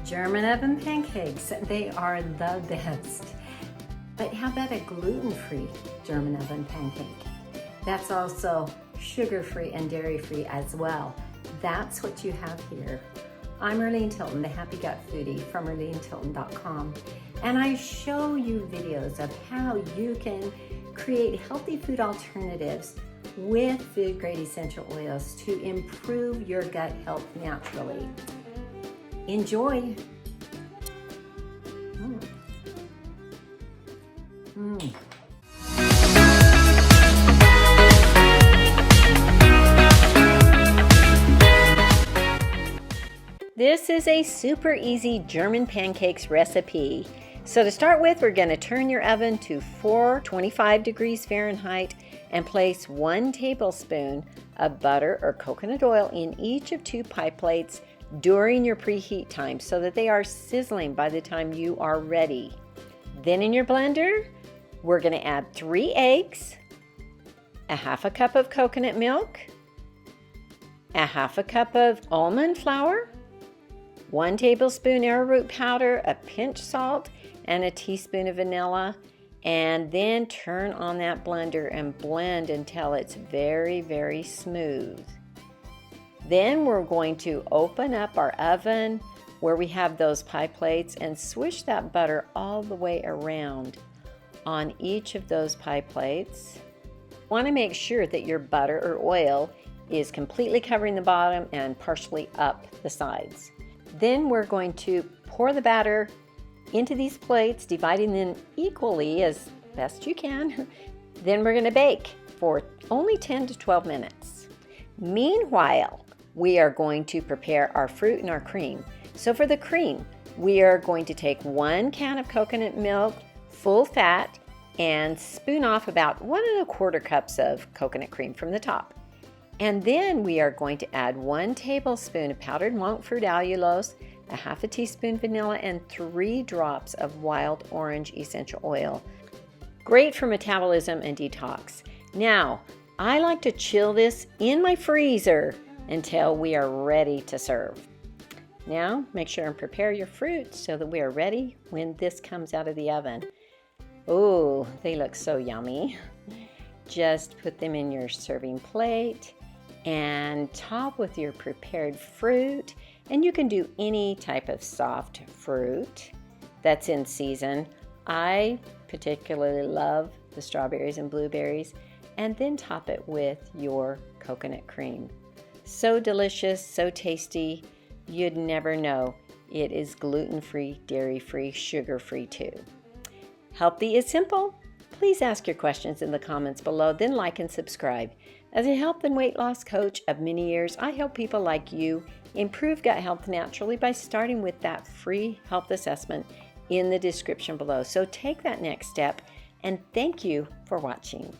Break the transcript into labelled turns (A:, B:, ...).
A: German oven pancakes, they are the best. But how about a gluten-free German oven pancake? That's also sugar-free and dairy-free as well. That's what you have here. I'm Erleen Tilton, the Happy Gut Foodie from erleentilton.com, and I show you videos of how you can create healthy food alternatives with food-grade essential oils to improve your gut health naturally. Enjoy! This is a super easy German pancakes recipe. So to start with, we're going to turn your oven to 425 degrees Fahrenheit and place 1 tablespoon of butter or coconut oil in each of 2 pie plates during your preheat time so that they are sizzling by the time you are ready. Then in your blender, we're going to add 3 eggs, a half a cup of coconut milk, a half a cup of almond flour, 1 tablespoon arrowroot powder, a pinch salt, and a teaspoon of vanilla, and then turn on that blender and blend until it's very, very smooth. Then we're going to open up our oven where we have those pie plates and swish that butter all the way around on each of those pie plates. You want to make sure that your butter or oil is completely covering the bottom and partially up the sides. Then we're going to pour the batter into these plates, dividing them equally as best you can. Then we're going to bake for only 10 to 12 minutes. Meanwhile, we are going to prepare our fruit and our cream. So for the cream, we are going to take 1 can of coconut milk, full fat, and spoon off about 1 1/4 cups of coconut cream from the top. And then we are going to add 1 tablespoon of powdered monk fruit allulose, a half a teaspoon vanilla, and 3 drops of wild orange essential oil. Great for metabolism and detox. Now, I like to chill this in my freezer until we are ready to serve. Now, make sure and prepare your fruit so that we are ready when this comes out of the oven. Oh, they look so yummy. Just put them in your serving plate and top with your prepared fruit. And you can do any type of soft fruit that's in season. I particularly love the strawberries and blueberries. And then top it with your coconut cream. So delicious, so tasty, you'd never know. It is gluten-free, dairy-free, sugar-free too. Healthy is simple. Please ask your questions in the comments below, then like and subscribe. As a health and weight loss coach of many years, I help people like you improve gut health naturally by starting with that free health assessment in the description below. So take that next step, and thank you for watching.